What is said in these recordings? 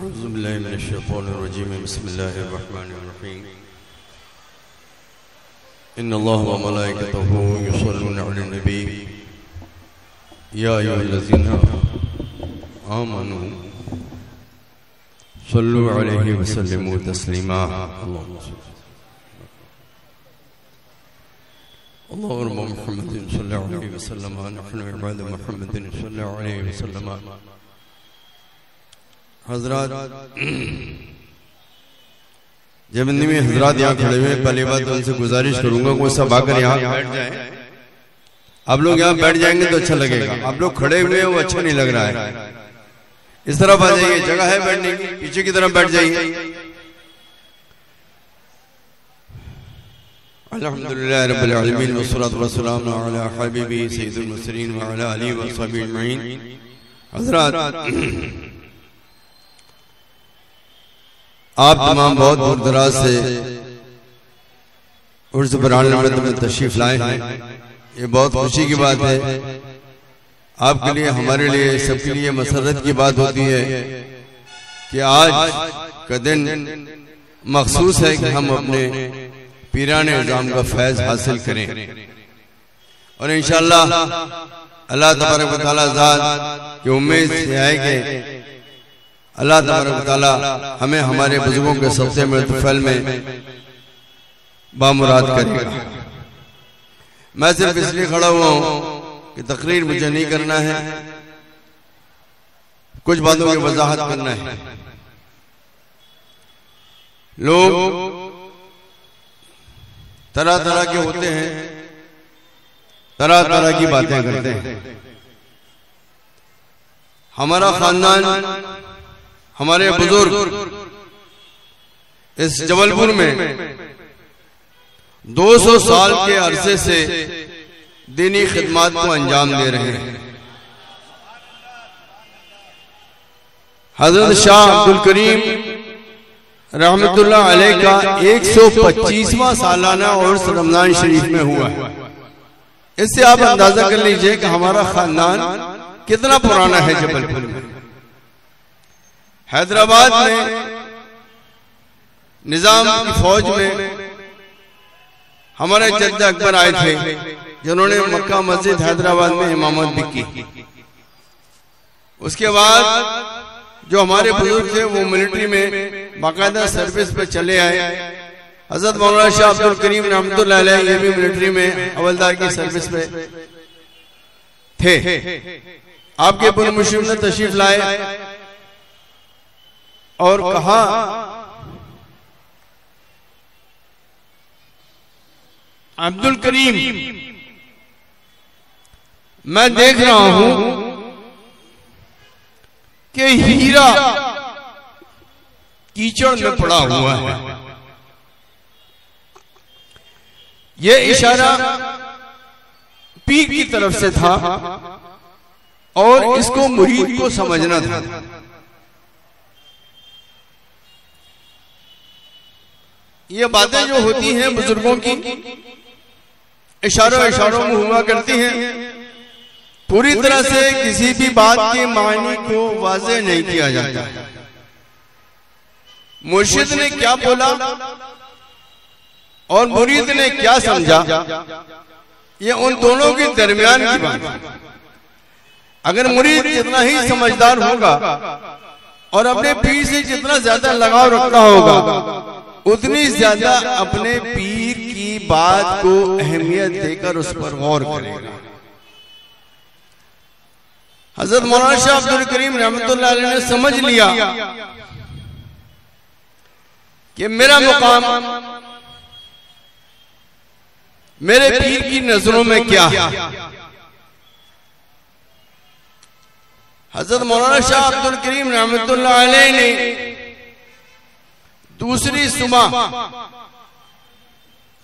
बिस्मिल्लाहिर्रहमानिर्रहीम। इन्नल्लाह व मलाइकतहू युसल्लूना अलन नबी या अय्युहल्लज़ीना आमनू सल्लु अलैहि व सल्लिमू तस्लीमा। अल्लाहुम्मा मुहम्मदिन सल्लल्लाहु अलैहि व सल्लम नहनु इबाद मुहम्मदिन सल्लल्लाहु अलैहि व सल्लम। हज़रात, जब में हज़रात यहाँ खड़े हुए, पहली बात तो उनसे गुजारिश करूंगा कोई सब आकर यहाँ बैठ जाए। आप लोग यहाँ बैठ जाएंगे तो अच्छा लगेगा। आप लोग खड़े हुए हैं वो अच्छा नहीं लग रहा है। इस तरफ आ जाइए, जगह है बैठने की, पीछे की तरफ बैठ जाइए। अल्हम्दुलिल्लाह रब्बिल आलमीन वस्सलातु वस्सलामु अला हबीबी सय्यिदुल मुरसलीन व अला आलिहि व सहबिहि अजमईन। हज़रात, आप तमाम बहुत दूर दराज से उर्स बरान में तशरीफ लाए हैं, ये बहुत खुशी की बात है। आपके लिए, हमारे लिए, सबके लिए मसरत की बात होती है कि आज का दिन मखसूस है कि हम अपने पीराने निज़ाम का फैज़ हासिल करें और इंशाअल्लाह अल्लाह तबारक व तआला ज़ात की उम्मीद से है कि अल्लाह तबारक व तआला हमें हमारे बुजुर्गों के सबसे महफिल में बामुराद करेगा। मैं सिर्फ इसलिए खड़ा हुआ हूँ कि तकरीर मुझे नहीं करना है, कुछ बातों की वजाहत करना है। लोग तरह तरह के होते हैं, तरह तरह की बातें करते हैं। हमारा खानदान, हमारे बुजुर्ग इस जबलपुर में 200 साल के अरसे से दीनी खिदमत को अंजाम दे रहे हैं। हजरत शाह अब्दुल करीम रहमतुल्लाह अलैह का 125वां सालाना उर्स रमजान शरीफ में हुआ है। इससे आप अंदाजा कर लीजिए कि हमारा खानदान कितना पुराना है। जबलपुर में, हैदराबाद में निजाम की फौज में हमारे जद्द अकबर आए थे, जिन्होंने मक्का मस्जिद हैदराबाद में इमामत भी की। उसके बाद जो हमारे बुजुर्ग थे वो मिलिट्री में बाकायदा सर्विस पे चले आए। हजरत मौलाना शाह अब्दुल करीम रहमतुल्लाह अलैह ये भी मिलिट्री में हवलदार की सर्विस पे थे। आपके पुर मुशीम ने तशरीफ लाए और कहा, अब्दुल करीम, मैं देख रहा हूं कि हीरा कीचड़ में पड़ा हुआ है। यह इशारा पीर की तरफ से था और इसको मुरीद को समझना था। ये बातें जो होती हैं बुजुर्गों की, इशारों में हुआ करती हैं, पूरी तरह से किसी भी बात के मायने को वाज़ेह नहीं किया जाता। मुर्शिद ने क्या बोला और मुरीद ने क्या समझा, ये उन दोनों के दरमियान की बात है। अगर मुरीद जितना ही समझदार होगा और अपने पीर से जितना ज्यादा लगाव रखता होगा, उतनी ज्यादा अपने पीर की बात को अहमियत देकर उस पर गौर करेगा। हजरत मौलाना शाह अब्दुल करीम रहमतुल्लाह अलैह ने समझ लिया कि मेरा मुकाम मेरे पीर की नजरों में क्या है। हजरत मौलाना शाह अब्दुल करीम रहमतुल्लाह अलैह ने दूसरी सुबह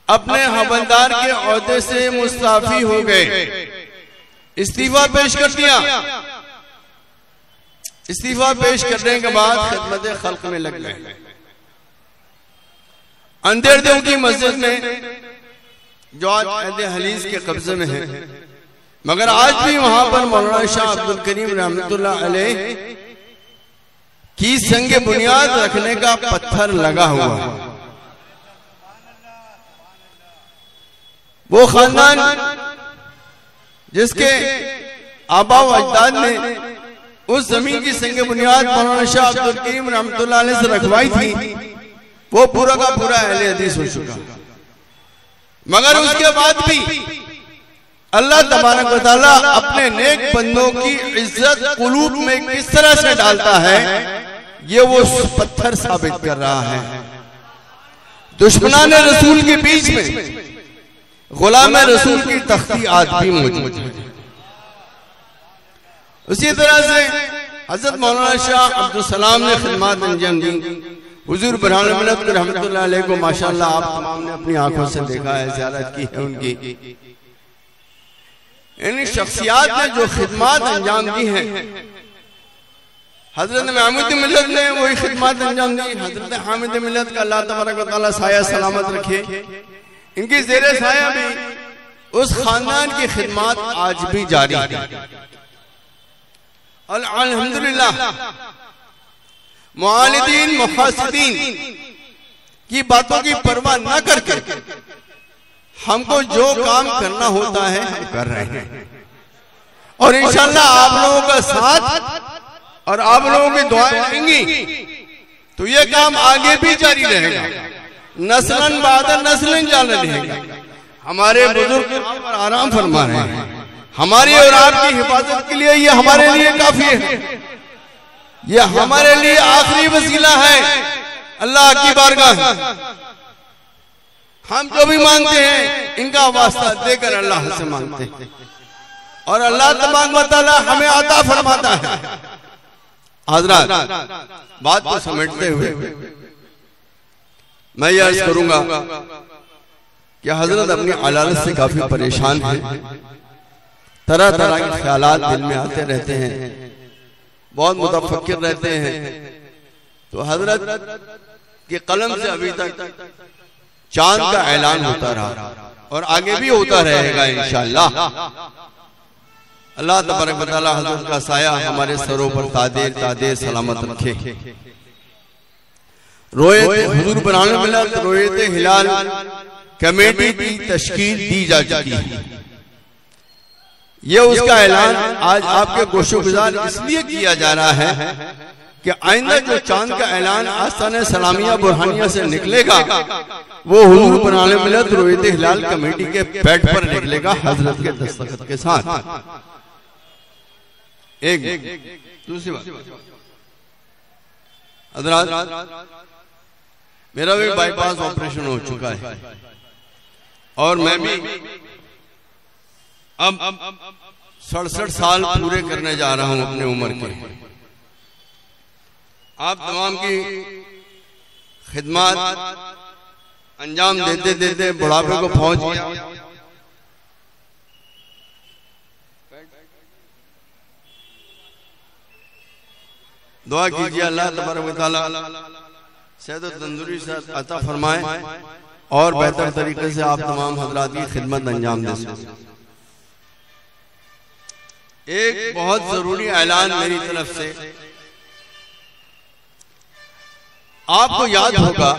अपने हवलदार के ओहदे से मुस्ताफी हो गए, इस्तीफा पेश कर दिया। इस्तीफा पेश करने के बाद खिदमत खल्क में लग गए। अंधेरदेव की मस्जिद में, जो आज अहले हदीस के कब्जे में है, मगर आज भी वहां पर मौलाना शाह अब्दुल करीम रहमतुल्लाह अलैह की संग बुनियाद रखने का पत्थर लगा हुआ है। वो खानदान जिसके आबा व अजदाद ने उस जमीन की संग बुनियाद मौलाना शाह अब्दुल करीम रहमतुल्लाह अलैह से रखवाई थी, वो पूरा का पूरा अहले हदीस हो चुका। मगर उसके बाद भी अल्लाह तबारक व तआला अपने नेक बंदों की इज्जत कुलूब में किस तरह से डालता है, ये वो पत्थर साबित कर रहा है। दुश्मनान रसूल के बीच में गुलाम रसूल की तख्ती आज भी मौजूद है। उसी तरह से हजरत मौलाना शाह अब्दुल सलाम ने खिदमत अंजाम दी। हुजूर बरहान मिल्लत रहमतुल्लाह अलैह को माशाअल्लाह आप तमाम ने अपनी आंखों से देखा है, ज़ियारत की है उनकी। इन शख्सियात ने जो खिदमत अंजाम दी है, हजरत महमूद मिल्लत ने वही खिदमत अंजाम दी। हजरत हामिद मिल्लत का अल्लाह तबारक व तआला साया सलामत रखे। इनकी ज़ेरे साया भी उस खानदान की खिदमत आज भी जारी है। अल्हम्दुलिल्लाह मुआलिदीन मुहासिदीन की बातों की परवाह न करके हमको जो काम करना होता है हम कर रहे हैं, और इंशाअल्लाह आप लोगों का साथ और आप लोगों की दुआएं रहेंगी तो ये काम आगे भी जारी रहेगा, नस्लन बाद नस्लन जारी रहेगा। हमारे बुजुर्ग आराम फरमा रहे हैं, हमारी और आपकी हिफाजत के लिए ये हमारे लिए काफी है, ये हमारे लिए आखिरी वसीला है अल्लाह की बारगाह। हम जो भी मांगते हैं इनका वास्ता देकर अल्लाह से मांगते हैं, और अल्लाह तबारक व तआला हमें अता फरमाता है। हज़रात, बात को समेटते हुए मैं ये अर्ज करूंगा कि हजरत अपनी अलालत से काफी परेशान हैं, तरह तरह के ख्यालात दिल में आते रहते हैं, बहुत मुतफक्किर रहते हैं। तो हजरत के कलम से अभी तक चांद का ऐलान होता रहा और आगे भी होता रहेगा इंशाअल्लाह। अल्लाह तबारक व तआला हजरत का साया हमारे सरों पर तादे सलामत रखे। रोयत हुजूर बरहान मिल्लत रोयत हिलाल कमेटी की तश्कील दी जा चुकी है। ये उसका ऐलान आज आपके गोशोगुजार इसलिए किया जा रहा है कि आइंदा जो चांद का ऐलान आस्ताने सलामिया बुरहानिया से निकलेगा वो हुजूर बरहान मिल्लत रोयत हिलाल कमेटी के पैड पर निकलेगा हजरत के दस्तखत के साथ। एक दूसरी बात, हजरात मेरा भी बाईपास ऑपरेशन हो चुका है और मैं भी अब 67 साल पूरे करने जा रहा हूं अपने उम्र के। आप तमाम की खिदमत अंजाम देते देते बुढ़ापे को पहुंच गया। दुआ कीजिए अल्लाह तबारक व तआला सेहत और तंदुरुस्ती अता फरमाए और बेहतर तरीके से आप तमाम हजरात की खिदमत अंजाम दे सकें। एक बहुत जरूरी ऐलान मेरी तरफ से, आपको याद होगा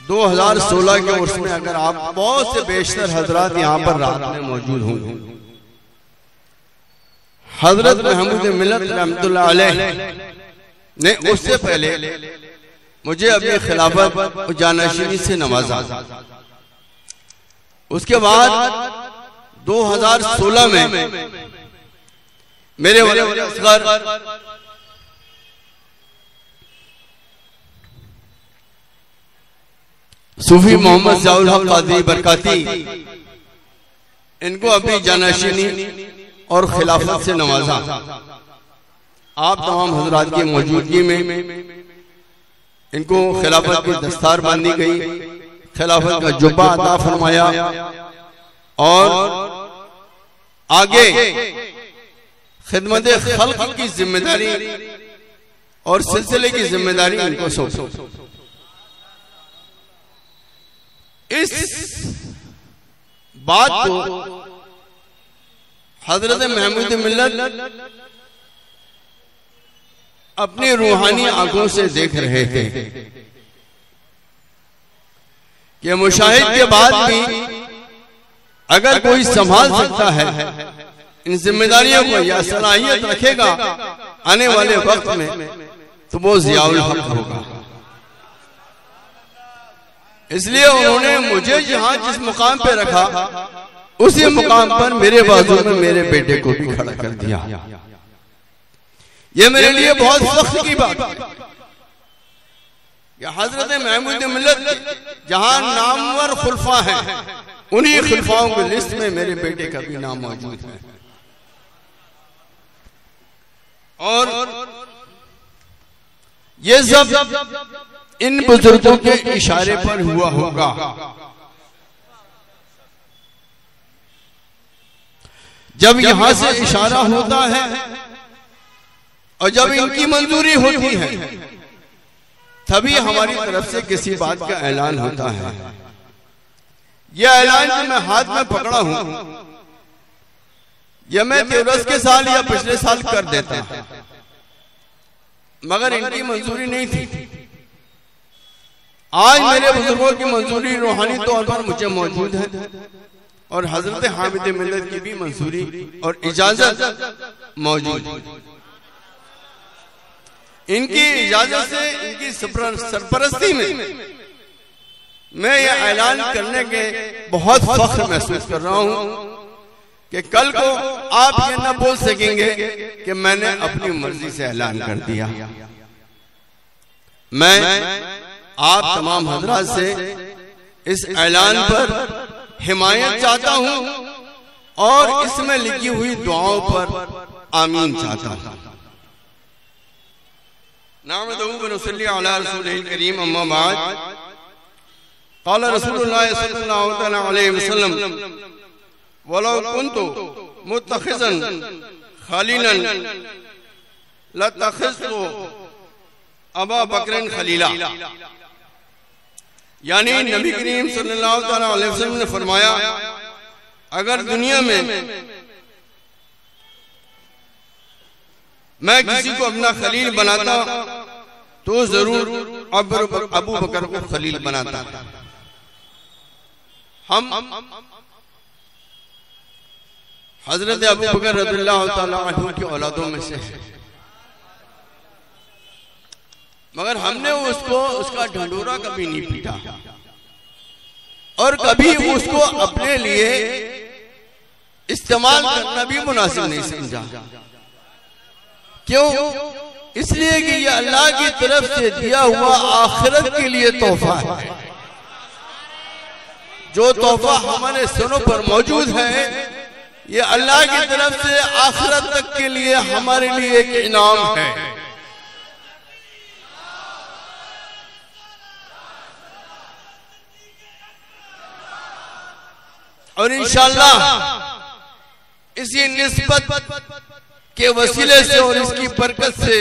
2016 के उर्स में अगर आप बहुत से बेशतर हजरात यहाँ पर रात में मौजूद होंगे, हजरत महमूद मिल्लत रहमतुल्लाह अलैह ने उससे पहले मुझे अपनी खिलाफत जानशीनी से नवाजा। उसके बाद 2016 में मेरे वली असगर सूफी मोहम्मद ज़ियाउल हक कादरी बरकाती इनको अपनी जानशीनी और खिलाफत से नवाजा। आप तमाम हजरात की मौजूदगी में इनको खिलाफत की दस्तार बांधी गई, खिलाफत का जुब्बा अता फरमाया और आगे खिदमत खल्क की जिम्मेदारी और सिलसिले की जिम्मेदारी इनको सौंपी। इस बात को हजरत महमूद मिल्लत अपनी रूहानी आंखों से देख रहे थे कि मुशाहिद के बाद भी अगर कोई संभाल सकता है इन जिम्मेदारियों को या सलाहियत रखेगा आने वाले वक्त में, तो वो जियाउल हक होगा। इसलिए उन्होंने मुझे जहां जिस मुकाम पे रखा उसी मुकाम पर मेरे बाजू में मेरे बेटे को भी खड़ा कर दिया। ये मेरे लिए बहुत फख्र की बात है। हजरत महमूद मिल्लत जहां नामवर खुलफा है, उन्हीं खुलफाओं की लिस्ट में मेरे बेटे का भी नाम मौजूद है। और ये सब इन बुजुर्गों के इशारे पर हुआ होगा। जब यहां से इशारा होता है और जब इनकी मंजूरी होती है, तभी हमारी तरफ से किसी बात का ऐलान होता है। यह ऐलान जो मैं हाथ में पकड़ा हूं, यह मैं तेरस के साल या पिछले साल कर देता, मगर इनकी मंजूरी नहीं थी। आज मेरे बुजुर्गों की मंजूरी रूहानी तौर पर मुझे मौजूद है और हजरत हामिद मिल्लत की भी मंजूरी और इजाजत मौजूद है। इनकी इजाजत से, इनकी सरपरस्ती में मैं यह ऐलान करने के बहुत फख्र महसूस कर रहा हूं कि कल को आप ये न बोल सकेंगे कि मैंने अपनी मर्जी से ऐलान कर दिया। मैं आप तमाम हजरात से इस ऐलान पर हिमायत चाहता हूं और इसमें लिखी हुई दुआओं पर आमीन चाहता हूं। नामदहू व नसल्ली अला रसूलिल करीम, अम्मा बाद, क़ाल रसूलुल्लाह सल्लल्लाहु अलैहि वसल्लम, वलौ कुन्तु मुत्तखिज़न खलीलन लत्तखिज़तु अबा बकरन खलीला। यानी नबी करीम सल्लल्लाहु अलैहि वसल्लम ने फरमाया, अगर दुनिया में मैं किसी को अपना खलील बनाता तो जरूर अबू बकर को खलील बनाता। हम हजरत अबू बकर रज़ियल्लाहु ताला अन्हु की औलादों में से हैं, मगर हमने उसको उसका ढंढोरा कभी नहीं पीटा और कभी उसको अपने लिए इस्तेमाल करना भी मुनासिब नहीं समझा। क्यों? इसलिए कि ये अल्लाह की तरफ से दिया हुआ आखिरत के लिए तोहफा है। जो तोहफा हमारे सरों पर मौजूद है, ये अल्लाह की तरफ से आखिरत तक के लिए हमारे लिए एक इनाम है। और इंशाअल्लाह इसी निस्बत के वसीले से और इसकी बरकत से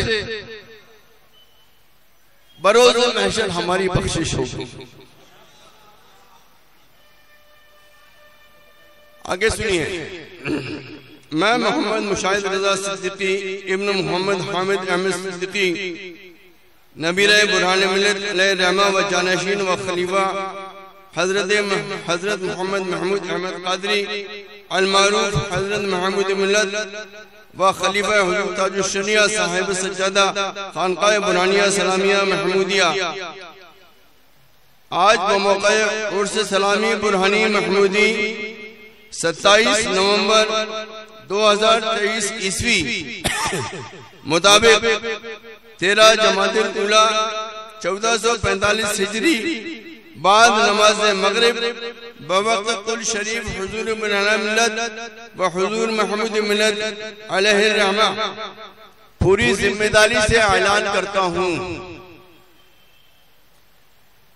बरोज़ महशर हमारी बख्शिश होगी। आगे सुनिए। मैं मोहम्मद मुशाहिद रजा सिद्दीकी इब्न मोहम्मद हामिद अहमद सिद्दीकी नबीरे बुरहान मिल्लत अलैहि रहमा व जानशीन व खलीफा हजरत मोहम्मद महमूद अहमद कादरी अल मारूफ हजरत महमूद मिल्लत व खलीफा हुजूर ताजुश्शरिया साहिब सज्जादा खानकाए बुरानिया सलामिया महमूदिया आज बमौक़े उर्स सलामी बुरहानी महमूदी 27 नवंबर 2023 ईस्वी मुताबिक 13 जमातुल ऊला 1445 हिजरी बाद नमाज मगरिब बवक्त कुल शरीफ हुजूर बुरहान मिल्लत व हुजूर महमूद मिल्लत अलैहि रहमा पूरी जिम्मेदारी से ऐलान करता हूँ,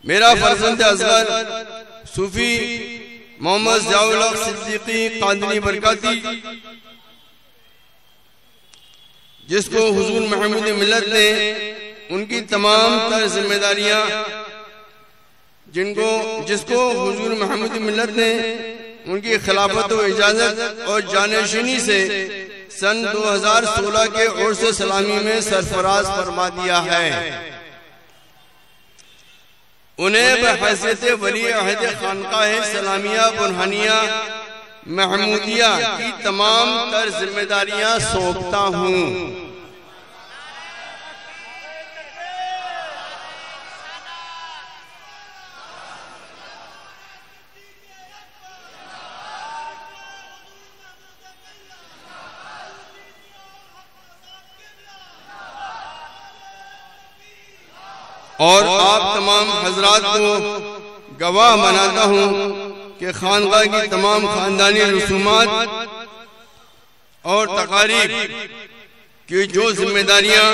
मेरा फर्जंद असगर सूफी मोहम्मद ज़ियाउल हक सिद्दीकी कादरी बरकाती, जिसको हुजूर महमूद मिल्लत ने उनकी तमाम तर जिम्मेदारियां जिसको हुजूर महमूद मिल्लत ने उनकी खिलाफत व इजाजत और जानशीनी से सन 2016 के उर्स सलामी में सरफराज फरमा दिया है। उन्हें बहैसियत वली अहद खानकाह सलामिया बुरहानिया महमूदिया की तमाम तर जिम्मेदारियां सौंपता हूं। और आप तमाम हजरात को गवाह बनाता हूं कि खानका की तमाम खानदानी रसूमात और तकारीब की जो जिम्मेदारियां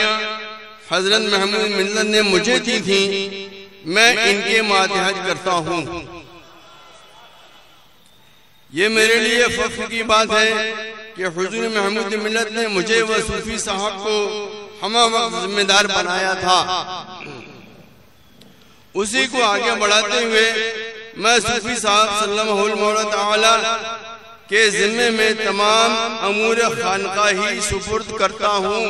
हजरत महमूद मिल्लत ने मुझे दी थी, मैं इनके मातहत करता हूं। ये मेरे लिए फख्र की बात है कि हुजूर महमूद मिल्लत ने मुझे व सूफी साहब को हमा वक्त जिम्मेदार बनाया था। उसी को आगे बढ़ाते हुए मैं सूफी साहब सल्लल्लाहु अलैहि के जिम्मे में तमाम अमूर खानकाही सुपुर्द करता हूँ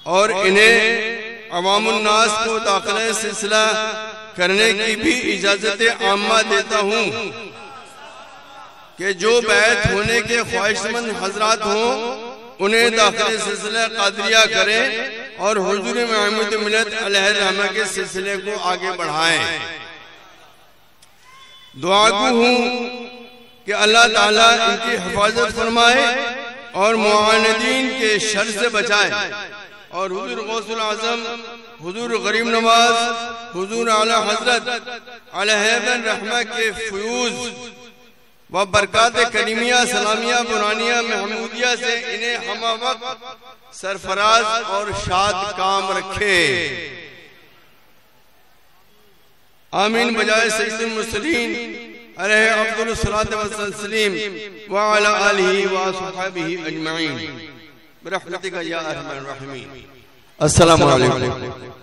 और इन्हें अवामुन्नास को दाखिल सिलसिला करने की भी इजाजत आम्मा देता हूँ कि जो बैत होने के ख्वाहिशमंद हजरात हों उन्हें दाखिल सिलसिला कादरिया करें और हुजूर महमूद मिल्लत अलैहिर्रहमा के सिलसिले को आगे बढ़ाएं। दुआगू हूँ कि अल्लाह ताला इनकी हिफाजत फरमाए और मुआनिदीन के शर से बचाए और हुजूर गौसुल आजम, हुजूर गरीब नवाज, हुजूर आला हजरत अलैहिर्रहमा के फयूज व बरकात करीमिया सलामिया बुरानिया महमूदिया से इन्हें हम वक्त सरफराज और शाद काम रखे। आमीन बजाय सय्यदुल मुरसलीन अलैहि अफदलुस सलात व तस्लीम व अला आलिहि व असहाबिहि अजमईन बिरहमतिका या अरहमर राहिमीन। अस्सलामु अलैकुम।